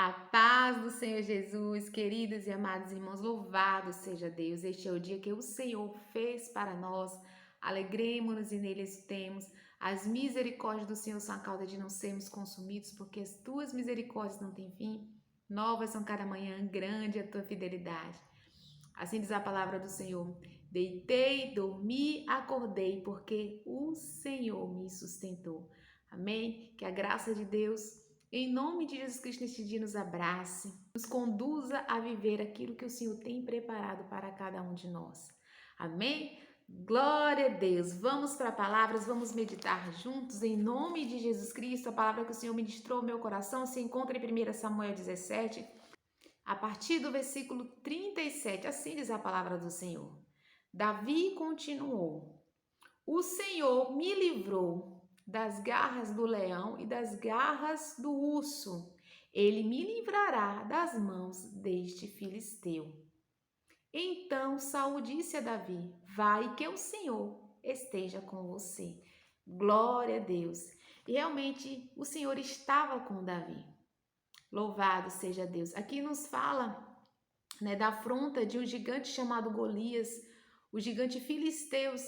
A paz do Senhor Jesus, queridos e amados irmãos, louvado seja Deus. Este é o dia que o Senhor fez para nós. Alegremos-nos e nele temos. As misericórdias do Senhor são a causa de não sermos consumidos, porque as tuas misericórdias não têm fim. Novas são cada manhã, grande é a tua fidelidade. Assim diz a palavra do Senhor. Deitei, dormi, acordei, porque o Senhor me sustentou. Amém? Que a graça de Deus, em nome de Jesus Cristo, neste dia nos abrace, nos conduza a viver aquilo que o Senhor tem preparado para cada um de nós. Amém? Glória a Deus. Vamos para palavras, vamos meditar juntos em nome de Jesus Cristo. A palavra que o Senhor ministrou ao meu coração se encontra em 1 Samuel 17, a partir do versículo 37. Assim diz a palavra do Senhor. Davi continuou: O Senhor me livrou das garras do leão e das garras do urso. Ele me livrará das mãos deste filisteu. Então Saul disse a Davi: Vai, que o Senhor esteja com você. Glória a Deus. E realmente o Senhor estava com Davi. Louvado seja Deus. Aqui nos fala, da afronta de um gigante chamado Golias, o gigante filisteus,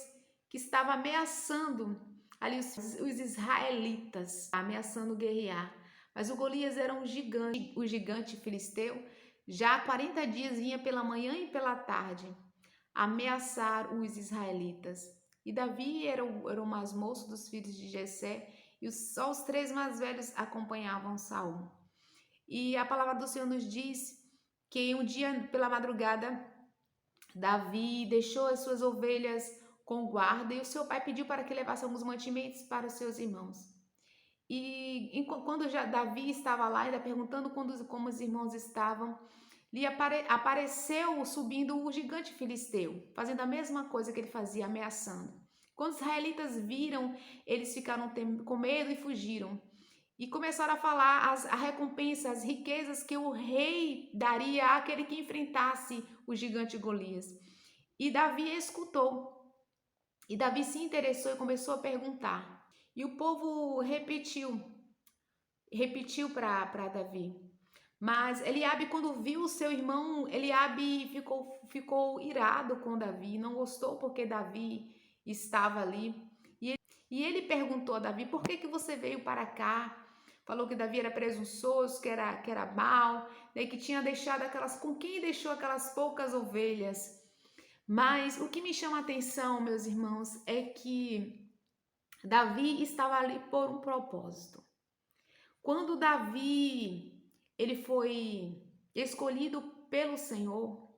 que estava ameaçando ali os israelitas, ameaçando guerrear. Mas o Golias era o gigante filisteu, já há 40 dias vinha pela manhã e pela tarde ameaçar os israelitas. E Davi era o mais moço dos filhos de Jessé, e só os 3 mais velhos acompanhavam Saul. E a palavra do Senhor nos diz que um dia pela madrugada, Davi deixou as suas ovelhas com guarda e o seu pai pediu para que levasse alguns mantimentos para os seus irmãos. E quando já Davi estava lá, ainda perguntando como os irmãos estavam, lhe apareceu subindo o gigante filisteu, fazendo a mesma coisa que ele fazia, ameaçando. Quando os israelitas viram, eles ficaram com medo e fugiram. E começaram a falar a recompensa, as riquezas que o rei daria àquele que enfrentasse o gigante Golias. E Davi escutou. E Davi se interessou e começou a perguntar. E o povo repetiu para Davi. Mas Eliabe, quando viu o seu irmão, Eliabe ficou irado com Davi, não gostou porque Davi estava ali. E ele perguntou a Davi: por que você veio para cá? Falou que Davi era presunçoso, que era mau, né, que tinha deixado com quem deixou aquelas poucas ovelhas. Mas o que me chama a atenção, meus irmãos, é que Davi estava ali por um propósito. Quando Davi ele foi escolhido pelo Senhor,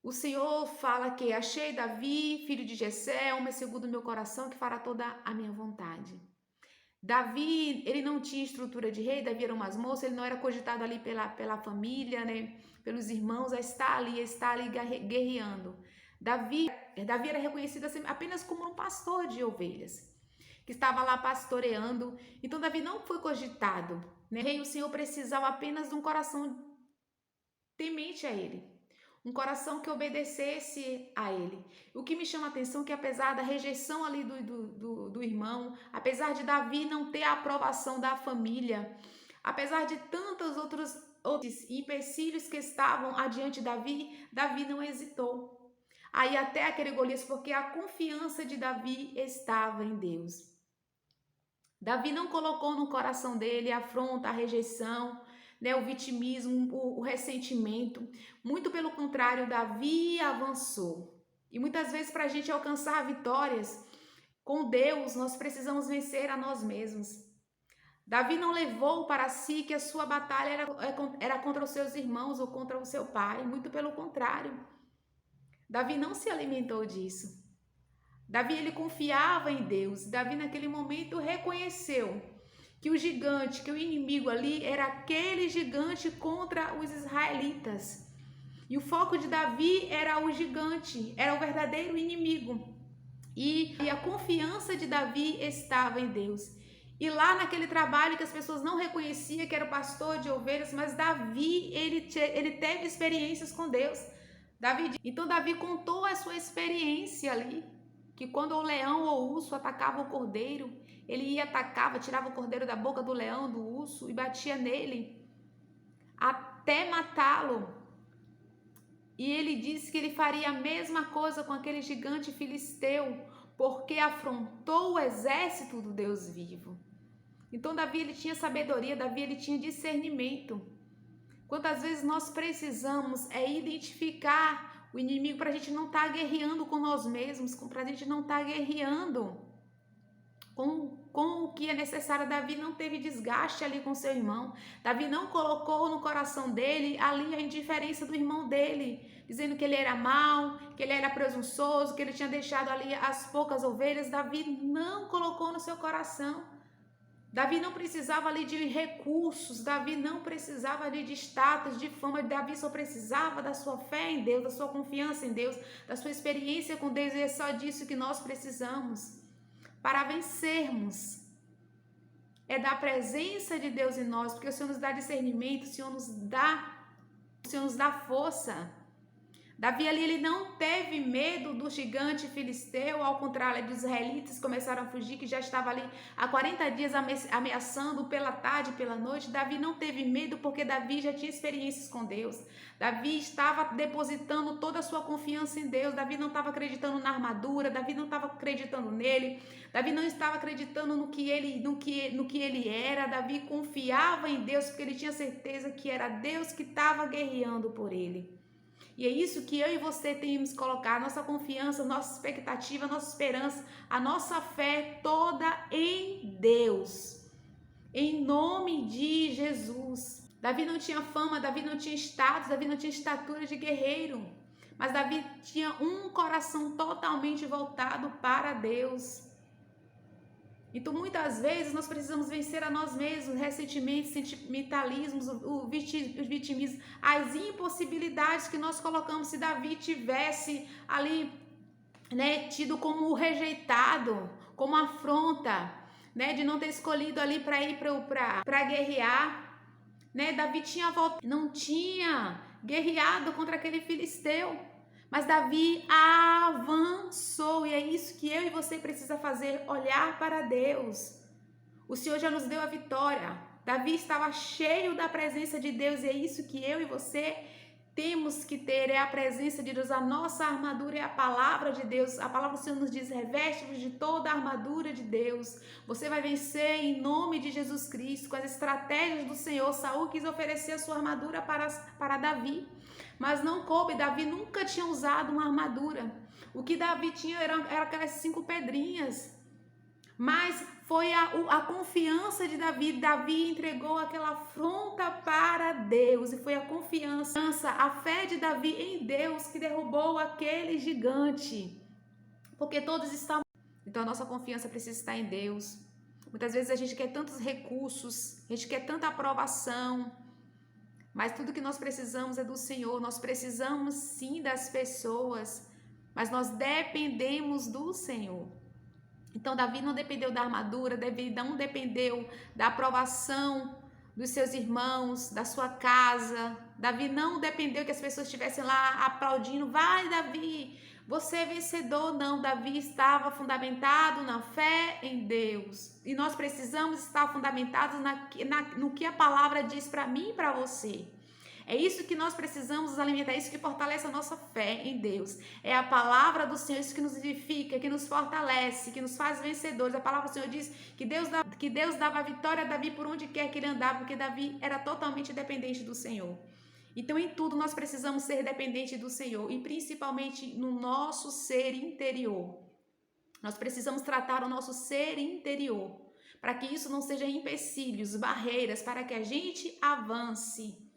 o Senhor fala que achei Davi, filho de Jessé, homem segundo o meu coração, que fará toda a minha vontade. Davi, ele não tinha estrutura de rei, Davi era um moço, ele não era cogitado ali pela família, né, pelos irmãos, a estar ali guerreando. Davi era reconhecido apenas como um pastor de ovelhas, que estava lá pastoreando. Então Davi não foi cogitado, né? O Senhor precisava apenas de um coração temente a ele, um coração que obedecesse a ele. O que me chama a atenção é que apesar da rejeição ali do irmão, apesar de Davi não ter a aprovação da família, apesar de tantos outros empecilhos que estavam adiante de Davi não hesitou. Aí até aquele Golias, porque a confiança de Davi estava em Deus. Davi não colocou no coração dele a afronta, a rejeição, né, o vitimismo, o ressentimento. Muito pelo contrário, Davi avançou. E muitas vezes, para a gente alcançar vitórias com Deus, nós precisamos vencer a nós mesmos. Davi não levou para si que a sua batalha era contra os seus irmãos ou contra o seu pai. Muito pelo contrário. Davi não se alimentou disso. Davi, ele confiava em Deus. Davi, naquele momento, reconheceu que o gigante, que o inimigo ali era aquele gigante contra os israelitas. E o foco de Davi era o gigante, era o verdadeiro inimigo. E a confiança de Davi estava em Deus. E lá naquele trabalho que as pessoas não reconheciam que era o pastor de ovelhas, mas Davi, ele teve experiências com Deus. Então Davi contou a sua experiência ali, que quando o leão ou o urso atacava o cordeiro, ele atacava, tirava o cordeiro da boca do leão, do urso e batia nele. até matá-lo. E ele disse que ele faria a mesma coisa com aquele gigante filisteu, porque afrontou o exército do Deus vivo. Então Davi ele tinha sabedoria, Davi ele tinha discernimento. Quantas vezes nós precisamos identificar o inimigo para a gente não estar guerreando com nós mesmos, para a gente não estar guerreando com o que é necessário. Davi não teve desgaste ali com seu irmão. Davi não colocou no coração dele ali a indiferença do irmão dele, dizendo que ele era mau, que ele era presunçoso, que ele tinha deixado ali as poucas ovelhas. Davi não colocou no seu coração. Davi não precisava ali de recursos, Davi não precisava ali de status, de fama. Davi só precisava da sua fé em Deus, da sua confiança em Deus, da sua experiência com Deus, e é só disso que nós precisamos para vencermos. É da presença de Deus em nós, porque o Senhor nos dá discernimento, o Senhor nos dá força. Davi ali, ele não teve medo do gigante filisteu, ao contrário dos israelitas que começaram a fugir, que já estava ali há 40 dias ameaçando pela tarde, pela noite. Davi não teve medo porque Davi já tinha experiências com Deus. Davi estava depositando toda a sua confiança em Deus. Davi não estava acreditando na armadura, Davi não estava acreditando nele, Davi não estava acreditando no que ele era. Davi confiava em Deus porque ele tinha certeza que era Deus que estava guerreando por ele. E é isso que eu e você temos que colocar, nossa confiança, nossa expectativa, nossa esperança, a nossa fé toda em Deus. Em nome de Jesus. Davi não tinha fama, Davi não tinha status, Davi não tinha estatura de guerreiro. Mas Davi tinha um coração totalmente voltado para Deus. Então, muitas vezes, nós precisamos vencer a nós mesmos, ressentimentos, sentimentalismos, o vitimismo, as impossibilidades que nós colocamos. Se Davi tivesse ali, né, tido como rejeitado, como afronta, né, de não ter escolhido ali para ir para guerrear, né, Davi não tinha guerreado contra aquele filisteu. Mas Davi avançou, e é isso que eu e você precisa fazer, olhar para Deus. O Senhor já nos deu a vitória. Davi estava cheio da presença de Deus, e é isso que eu e você temos que ter, é a presença de Deus. A nossa armadura é a palavra de Deus. A palavra do Senhor nos diz: reveste-vos de toda a armadura de Deus. Você vai vencer em nome de Jesus Cristo, com as estratégias do Senhor. Saul quis oferecer a sua armadura para Davi, mas não coube. Davi nunca tinha usado uma armadura. O que Davi tinha era aquelas 5 pedrinhas. Mas foi a confiança de Davi. Davi entregou aquela afronta para Deus. E foi a confiança, a fé de Davi em Deus que derrubou aquele gigante. Porque todos estavam... Então a nossa confiança precisa estar em Deus. Muitas vezes a gente quer tantos recursos, a gente quer tanta aprovação, mas tudo que nós precisamos é do Senhor. Nós precisamos sim das pessoas, mas nós dependemos do Senhor. Então Davi não dependeu da armadura, Davi não dependeu da aprovação dos seus irmãos, da sua casa. Davi não dependeu que as pessoas estivessem lá aplaudindo: vai Davi, você é vencedor. Não, Davi estava fundamentado na fé em Deus. E nós precisamos estar fundamentados no que a palavra diz para mim e para você. É isso que nós precisamos nos alimentar, é isso que fortalece a nossa fé em Deus. É a palavra do Senhor, isso que nos edifica, que nos fortalece, que nos faz vencedores. A palavra do Senhor diz que Deus dava a vitória a Davi por onde quer que ele andava, porque Davi era totalmente dependente do Senhor. Então, em tudo, nós precisamos ser dependentes do Senhor, e principalmente no nosso ser interior. Nós precisamos tratar o nosso ser interior, para que isso não seja empecilhos, barreiras, para que a gente avance.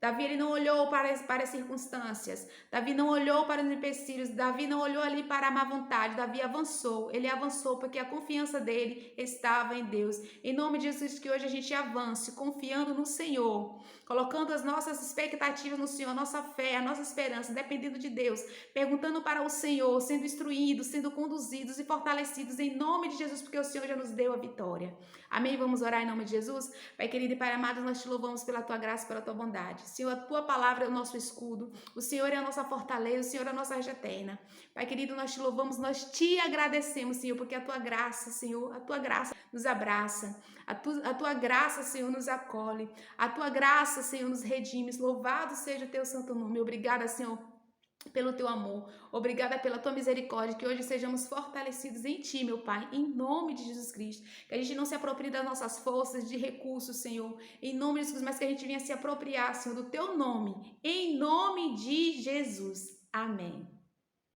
Davi ele não olhou para as circunstâncias, Davi não olhou para os empecilhos, Davi não olhou ali para a má vontade, Davi avançou, ele avançou porque a confiança dele estava em Deus. Em nome de Jesus, que hoje a gente avance confiando no Senhor, colocando as nossas expectativas no Senhor, a nossa fé, a nossa esperança, dependendo de Deus, perguntando para o Senhor, sendo instruídos, sendo conduzidos e fortalecidos em nome de Jesus, porque o Senhor já nos deu a vitória. Amém? Vamos orar em nome de Jesus? Pai querido e Pai amado, nós te louvamos pela tua graça e pela tua bondade. Senhor, a tua palavra é o nosso escudo, o Senhor é a nossa fortaleza, o Senhor é a nossa rocha eterna. Pai querido, nós te louvamos, nós te agradecemos, Senhor, porque a tua graça, Senhor, a tua graça nos abraça, a tua graça, Senhor, nos acolhe, a tua graça, graça, Senhor, nos redimes. Louvado seja o teu santo nome. Obrigada, Senhor, pelo teu amor. Obrigada pela tua misericórdia, que hoje sejamos fortalecidos em ti, meu Pai, em nome de Jesus Cristo. Que a gente não se aproprie das nossas forças, de recursos, Senhor, em nome de Jesus, mas que a gente venha se apropriar, Senhor, do teu nome, em nome de Jesus. Amém.